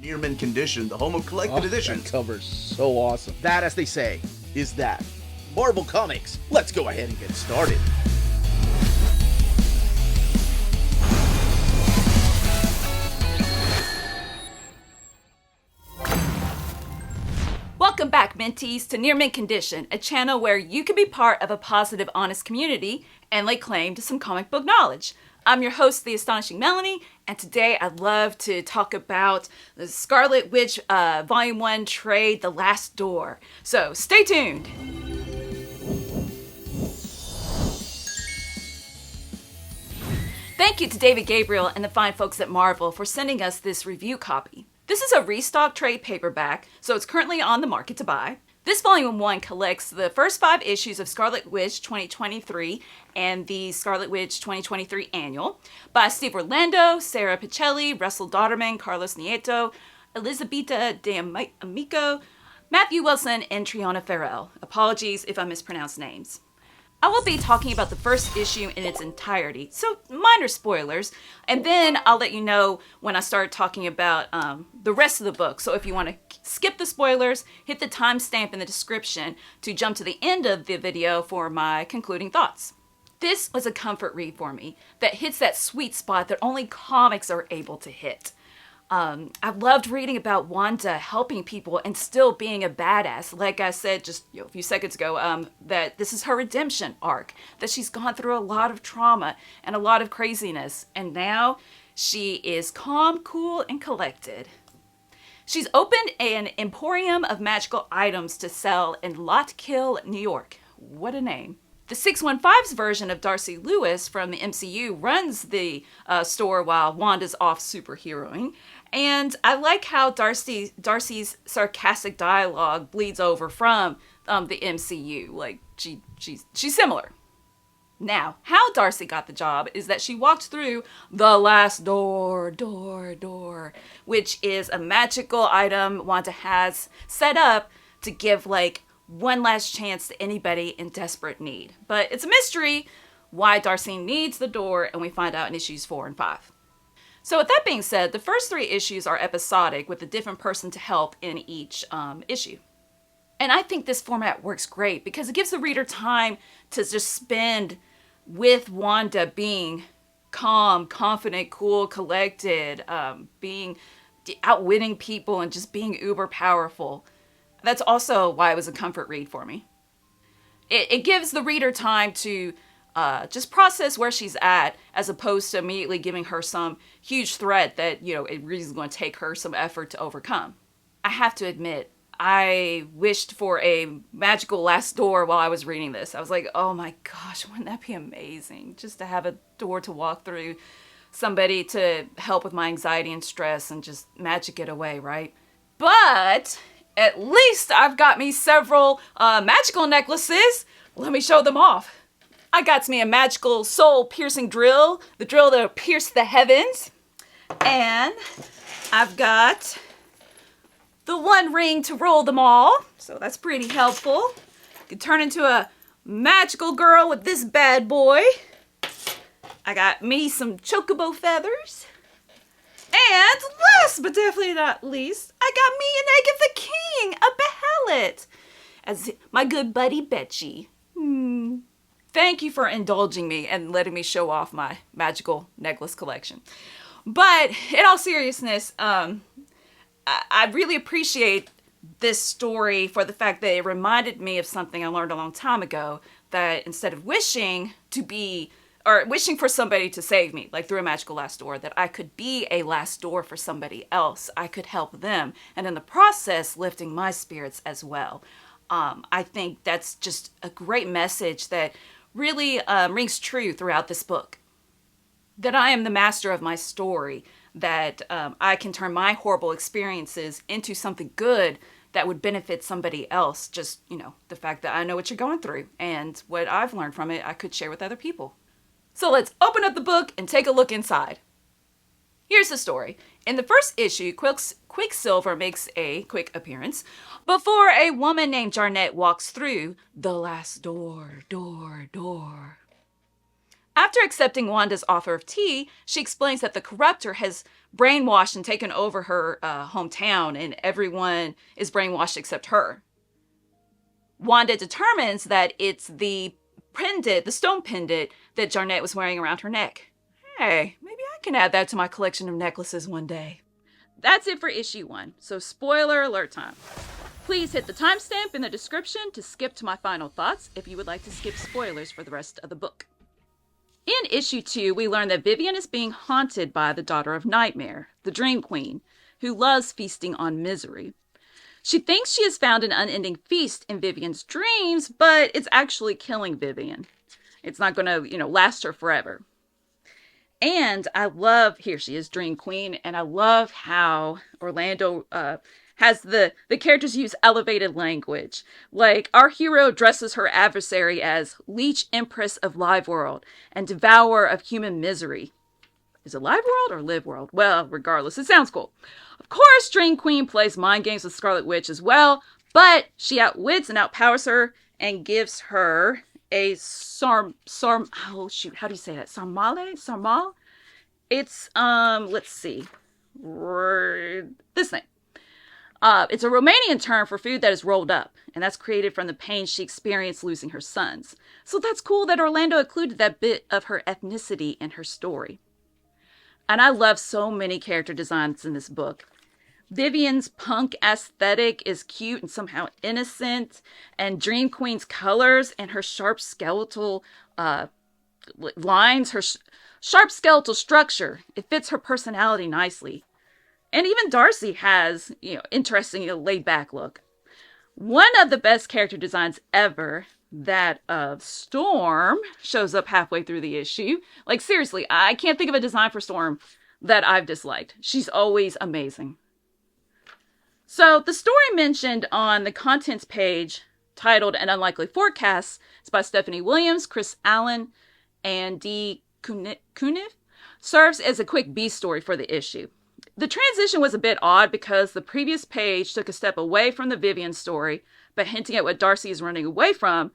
Near Mint Condition, the home of collected editions. That cover's so awesome. That, as they say, is that. Marvel Comics, let's go ahead and get started. Welcome back, Minties, to Near Mint Condition, a channel where you can be part of a positive, honest community and lay claim to some comic book knowledge. I'm your host, the Astonishing Melanie, and today I'd love to talk about the Scarlet Witch Volume 1 trade, The Last Door. So stay tuned. Thank you to David Gabriel and the fine folks at Marvel for sending us this review copy. This is a restock trade paperback, so it's currently on the market to buy. This Volume 1 collects the first 5 issues of Scarlet Witch 2023 and the Scarlet Witch 2023 Annual by Steve Orlando, Sara Pichelli, Russell Dauterman, Carlos Nieto, Elisabetta D'Amico, Matthew Wilson, and Triona Farrell. Apologies if I mispronounce names. I will be talking about the first issue in its entirety, so minor spoilers, and then I'll let you know when I start talking about the rest of the book. So if you want to skip the spoilers, hit the timestamp in the description to jump to the end of the video for my concluding thoughts. This was a comfort read for me that hits that sweet spot that only comics are able to hit. I loved reading about Wanda helping people and still being a badass. Like I said just a few seconds ago, that this is her redemption arc, that she's gone through a lot of trauma and a lot of craziness, and now she is calm, cool, and collected. She's opened an emporium of magical items to sell in Lottkill, New York. What a name. The 615's version of Darcy Lewis from the MCU runs the store while Wanda's off superheroing. And I like how Darcy's sarcastic dialogue bleeds over from the MCU. Like, she's similar. Now, how Darcy got the job is that she walked through the last door, which is a magical item Wanda has set up to give, like, one last chance to anybody in desperate need. But it's a mystery why Darcy needs the door, and we find out in issues 4 and 5. So with that being said, the first 3 issues are episodic with a different person to help in each issue. And I think this format works great because it gives the reader time to just spend with Wanda being calm, confident, cool, collected, being outwitting people and just being uber powerful. That's also why it was a comfort read for me. It gives the reader time to just process where she's at, as opposed to immediately giving her some huge threat that, it really is going to take her some effort to overcome. I have to admit, I wished for a magical last door while I was reading this. I was like, oh my gosh, wouldn't that be amazing? Just to have a door to walk through, somebody to help with my anxiety and stress and just magic it away, right? But at least I've got me several magical necklaces. Let me show them off. I got me a magical soul-piercing drill, the drill that'll pierce the heavens. And I've got the one ring to roll them all, so that's pretty helpful. You can turn into a magical girl with this bad boy. I got me some chocobo feathers. And last but definitely not least, I got me an Egg of the King, a behelit, as my good buddy Betchy. Thank you for indulging me and letting me show off my magical necklace collection. But in all seriousness, I really appreciate this story for the fact that it reminded me of something I learned a long time ago, that instead of wishing for somebody to save me, like through a magical last door, that I could be a last door for somebody else. I could help them, and in the process, lifting my spirits as well. I think that's just a great message that really rings true throughout this book. That I am the master of my story, that I can turn my horrible experiences into something good that would benefit somebody else. Just, the fact that I know what you're going through, and what I've learned from it, I could share with other people. So let's open up the book and take a look inside. Here's the story. In the first issue, Quicksilver makes a quick appearance before a woman named Jarnette walks through the last door. After accepting Wanda's offer of tea, she explains that the corruptor has brainwashed and taken over her hometown, and everyone is brainwashed except her. Wanda determines that it's the pendant, the stone pendant that Jarnette was wearing around her neck. Hey, maybe I can add that to my collection of necklaces one day. That's it for issue 1, so spoiler alert time. Please hit the timestamp in the description to skip to my final thoughts if you would like to skip spoilers for the rest of the book. In issue 2, we learn that Vivian is being haunted by the daughter of Nightmare, the Dream Queen, who loves feasting on misery. She thinks she has found an unending feast in Vivian's dreams, but it's actually killing Vivian. It's not going to, last her forever. And I love, here she is, Dream Queen, and I love how Orlando has the characters use elevated language. Like, our hero addresses her adversary as Leech Empress of Live World and Devourer of Human Misery. Is it Live World or Live World? Well, regardless, it sounds cool. Of course, Dream Queen plays mind games with Scarlet Witch as well, but she outwits and outpowers her and gives her a how do you say that? Sarmal? It's, let's see. This thing. It's a Romanian term for food that is rolled up, and that's created from the pain she experienced losing her sons. So that's cool that Orlando included that bit of her ethnicity in her story. And I love so many character designs in this book. Vivian's punk aesthetic is cute and somehow innocent, and Dream Queen's colors and her sharp skeletal lines, her sharp skeletal structure, it fits her personality nicely. And even Darcy has, interesting, laid-back look. One of the best character designs ever, that of Storm, shows up halfway through the issue. Like, seriously, I can't think of a design for Storm that I've disliked. She's always amazing. So, the story mentioned on the contents page, titled An Unlikely Forecast, is by Stephanie Williams, Chris Allen, and Dee Cunniffe, serves as a quick B story for the issue. The transition was a bit odd because the previous page took a step away from the Vivian story, but hinting at what Darcy is running away from.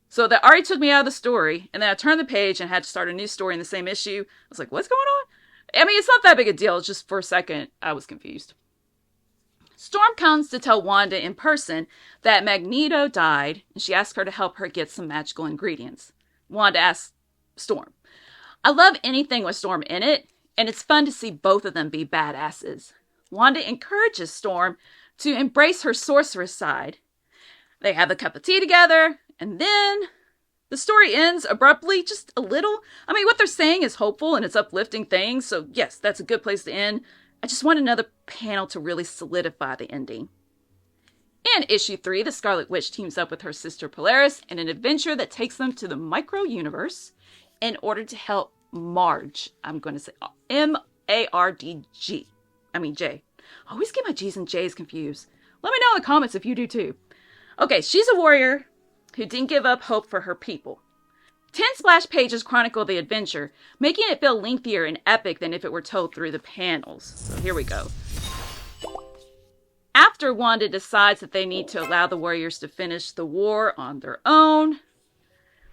So that already took me out of the story, and then I turned the page and had to start a new story in the same issue. I was like, what's going on? I mean, it's not that big a deal. It's just for a second, I was confused. Storm comes to tell Wanda in person that Magneto died, and she asks her to help her get some magical ingredients. Wanda asks Storm. I love anything with Storm in it, and it's fun to see both of them be badasses. Wanda encourages Storm to embrace her sorceress side. They have a cup of tea together, and then the story ends abruptly, just a little. I mean, what they're saying is hopeful and it's uplifting things, so yes, that's a good place to end. I just want another panel to really solidify the ending. In issue 3, the Scarlet Witch teams up with her sister Polaris in an adventure that takes them to the micro-universe in order to help Marge. I'm going to say M-A-R-D-G. I mean J. I always get my G's and J's confused. Let me know in the comments if you do too. Okay, she's a warrior who didn't give up hope for her people. 10 splash pages chronicle the adventure, making it feel lengthier and epic than if it were told through the panels. So here we go. After Wanda decides that they need to allow the warriors to finish the war on their own,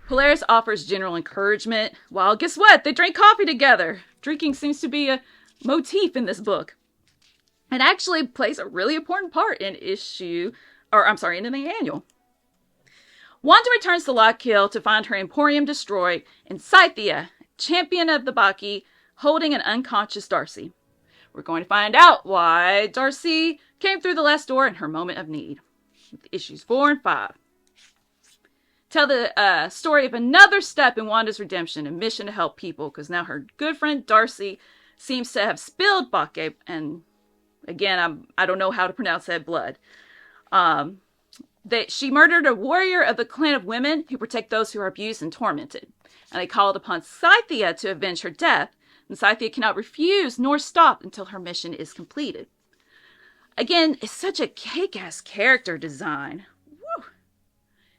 Polaris offers general encouragement, while guess what? They drink coffee together. Drinking seems to be a motif in this book. It actually plays a really important part in in the annual. Wanda returns to Lock Hill to find her Emporium destroyed, and Scythia, champion of the Baki, holding an unconscious Darcy. We're going to find out why Darcy came through the last door in her moment of need. Issues 4 and 5. Tell the story of another step in Wanda's redemption and mission to help people, because now her good friend Darcy seems to have spilled Bake, and again, I don't know how to pronounce that blood. She murdered a warrior of the clan of women who protect those who are abused and tormented. And they called upon Scythia to avenge her death, and Scythia cannot refuse nor stop until her mission is completed. Again, it's such a kick-ass character design. Woo!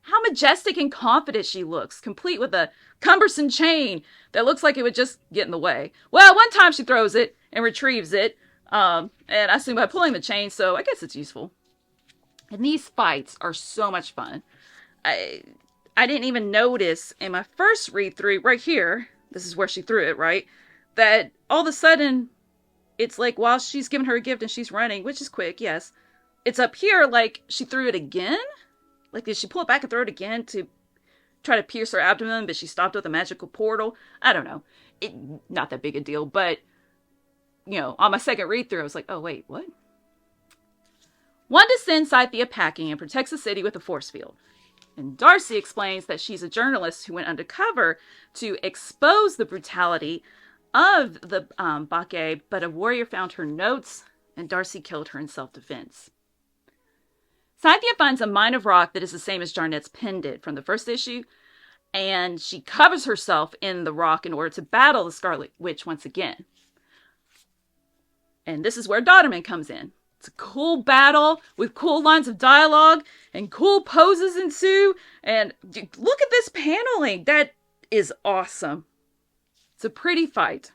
How majestic and confident she looks, complete with a cumbersome chain that looks like it would just get in the way. Well, one time she throws it and retrieves it, and I assume by pulling the chain, so I guess it's useful. And these fights are so much fun. I didn't even notice in my first read through right here this is where she threw it, right? That all of a sudden, it's like while she's giving her a gift and she's running, which is quick, yes. It's up here like she threw it again? Like, did she pull it back and throw it again to try to pierce her abdomen, but she stopped with a magical portal? I don't know. Not that big a deal, but, on my second read-through, I was like, oh, wait, what? Wanda sends Scythia packing and protects the city with a force field. And Darcy explains that she's a journalist who went undercover to expose the brutality of the Bake, but a warrior found her notes, and Darcy killed her in self-defense. Scythia finds a mine of rock that is the same as Jarnett's pendant from the first issue, and she covers herself in the rock in order to battle the Scarlet Witch once again. And this is where Dauterman comes in. It's a cool battle with cool lines of dialogue and cool poses ensue. And look at this paneling. That is awesome. It's a pretty fight.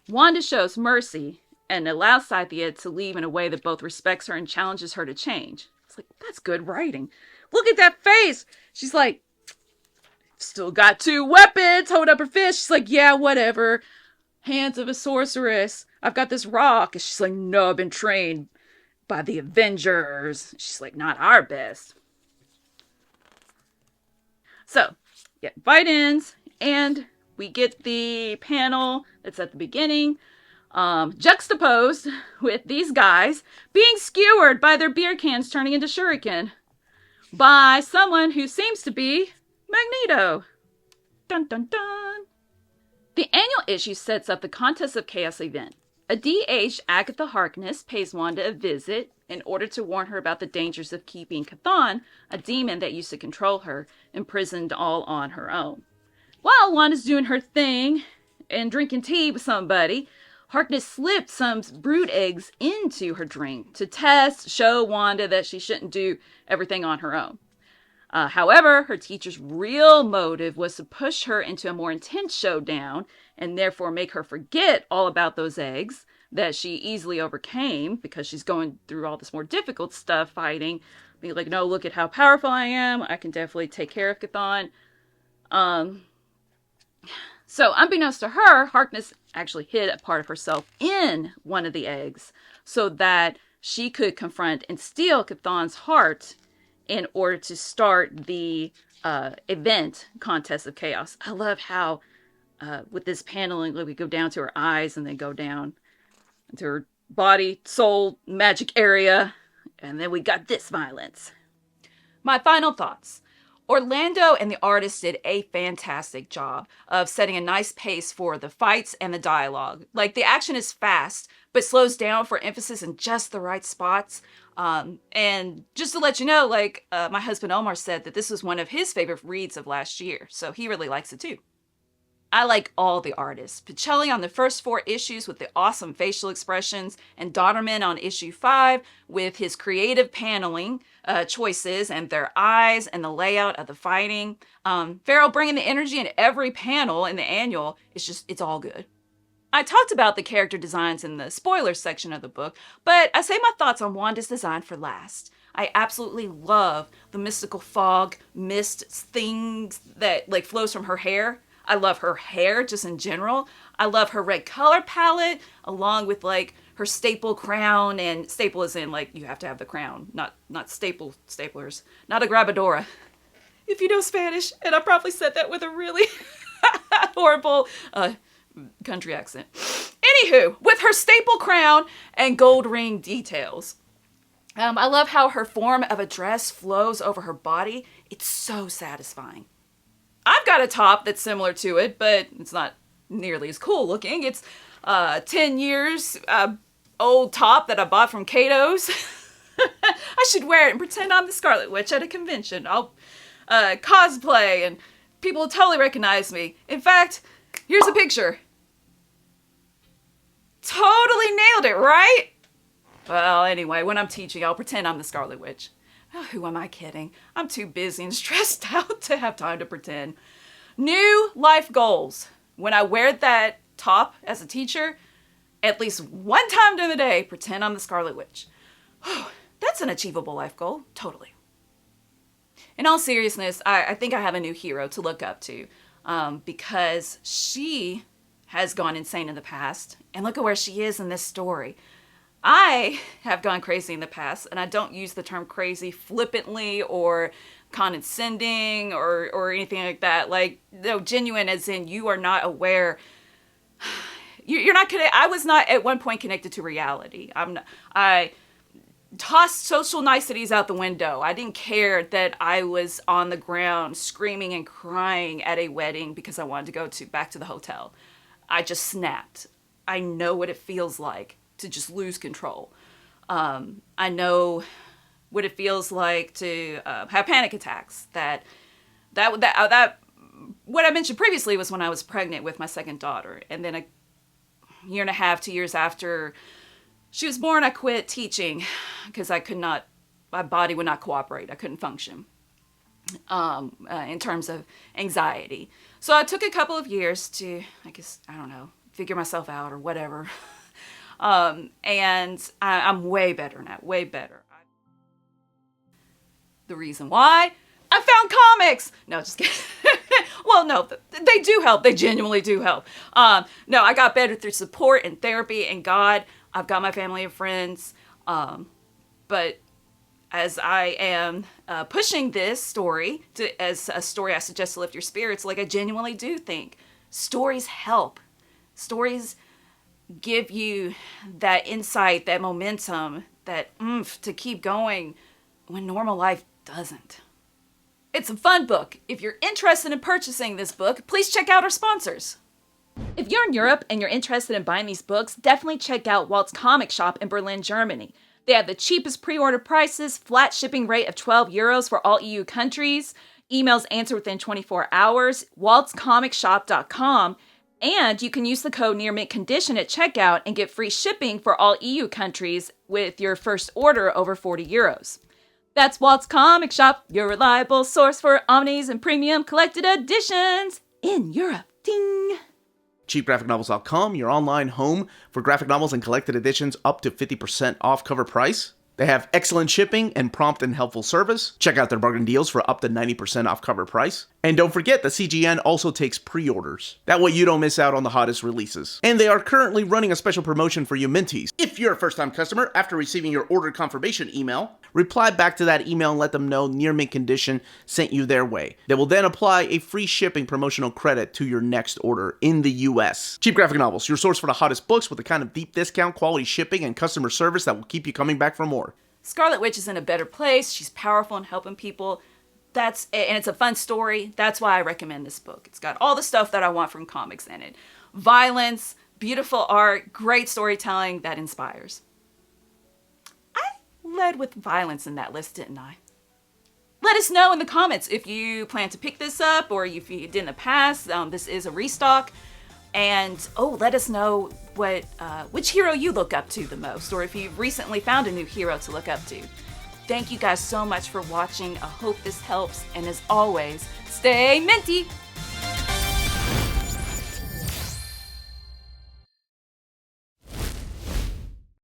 Wanda shows mercy and allows Scythia to leave in a way that both respects her and challenges her to change. It's like, that's good writing. Look at that face. She's like, still got 2 weapons, hold up her fist. She's like, yeah, whatever. Hands of a sorceress. I've got this rock. And she's like, no, I've been trained by the Avengers. She's like, not our best. So, yeah, fight ends, and we get the panel that's at the beginning, juxtaposed with these guys being skewered by their beer cans turning into shuriken by someone who seems to be Magneto. Dun dun dun. The annual issue sets up the Contest of Chaos event. A de-aged Agatha Harkness pays Wanda a visit in order to warn her about the dangers of keeping Chthon, a demon that used to control her, imprisoned all on her own. While Wanda's doing her thing and drinking tea with somebody, Harkness slipped some brood eggs into her drink to show Wanda that she shouldn't do everything on her own. However, her teacher's real motive was to push her into a more intense showdown and therefore make her forget all about those eggs that she easily overcame because she's going through all this more difficult stuff fighting. Being like, no, look at how powerful I am. I can definitely take care of Chthon. So unbeknownst to her, Harkness actually hid a part of herself in one of the eggs so that she could confront and steal Chthon's heart in order to start the event, Contest of Chaos. I love how with this paneling, we go down to her eyes and then go down into her body, soul, magic area, and then we got this violence. My final thoughts. Orlando and the artist did a fantastic job of setting a nice pace for the fights and the dialogue. Like, the action is fast, but slows down for emphasis in just the right spots. And just to let you know, my husband Omar said that this was one of his favorite reads of last year, so he really likes it too. I like all the artists. Pichelli on the first 4 issues with the awesome facial expressions, and Dauterman on issue 5 with his creative paneling choices and their eyes and the layout of the fighting. Farrell bringing the energy in every panel in the annual. It's all good. I talked about the character designs in the spoilers section of the book, but I say my thoughts on Wanda's design for last. I absolutely love the mystical fog, mist things that flows from her hair. I love her hair just in general. I love her red color palette along with her staple crown, and staple is in you have to have the crown, not staplers, not a grabadora. If you know Spanish, and I probably said that with a really horrible country accent. Anywho, with her staple crown and gold ring details. I love how her form of a dress flows over her body. It's so satisfying. I've got a top that's similar to it, but it's not nearly as cool looking. It's 10 years old top that I bought from Cato's. I should wear it and pretend I'm the Scarlet Witch at a convention. I'll cosplay and people will totally recognize me. In fact, here's a picture. Totally nailed it, right? Well, anyway, when I'm teaching, I'll pretend I'm the Scarlet Witch. Oh, who am I kidding? I'm too busy and stressed out to have time to pretend. New life goals. When I wear that top as a teacher, at least one time during the day, pretend I'm the Scarlet Witch. That's an achievable life goal. Totally. In all seriousness, I think I have a new hero to look up to. because she has gone insane in the past, and look at where she is in this story. I have gone crazy in the past, and I don't use the term crazy flippantly or condescending or anything like that. Like, no, genuine as in you are not aware. You're not connected. I was not at one point connected to reality. I tossed social niceties out the window. I didn't care that I was on the ground screaming and crying at a wedding because I wanted to go back to the hotel. I just snapped. I know what it feels like to just lose control. I know what it feels like to have panic attacks. That what I mentioned previously was when I was pregnant with my second daughter, and then a year and a half, 2 years after she was born, I quit teaching because my body would not cooperate. I couldn't function in terms of anxiety. So I took a couple of years to, figure myself out or whatever. And I'm way better now, way better. The reason why? I found comics! No, just kidding. Well, no, they do help. They genuinely do help. No, I got better through support and therapy and God. I've got my family and friends. But as I am pushing this story as a story I suggest to lift your spirits, like I genuinely do think stories help. Stories give you that insight, that momentum, that oomph to keep going when normal life doesn't. It's a fun book. If you're interested in purchasing this book, please check out our sponsors. If you're in Europe and you're interested in buying these books, definitely check out Walt's Comic Shop in Berlin, Germany. They have the cheapest pre-order prices, flat shipping rate of €12 for all EU countries, emails answered within 24 hours, waltscomicshop.com, and you can use the code nearmintcondition at checkout and get free shipping for all EU countries with your first order over €40. That's Walt's Comic Shop, your reliable source for omnis and premium collected editions in Europe. Ding! CheapGraphicNovels.com, your online home for graphic novels and collected editions up to 50% off cover price. They have excellent shipping and prompt and helpful service. Check out their bargain deals for up to 90% off cover price. And don't forget, the CGN also takes pre-orders. That way you don't miss out on the hottest releases. And they are currently running a special promotion for you Minties. If you're a first-time customer, after receiving your order confirmation email, reply back to that email and let them know Near Mint Condition sent you their way. They will then apply a free shipping promotional credit to your next order in the US. Cheap Graphic Novels, your source for the hottest books with the kind of deep discount, quality shipping, and customer service that will keep you coming back for more. Scarlet Witch is in a better place. She's powerful and helping people. And it's a fun story. That's why I recommend this book. It's got all the stuff that I want from comics in it. Violence, beautiful art, great storytelling that inspires. I led with violence in that list, didn't I? Let us know in the comments if you plan to pick this up or if you did in the past. This is a restock. And, let us know which hero you look up to the most, or if you've recently found a new hero to look up to. Thank you guys so much for watching. I hope this helps. And as always, stay minty!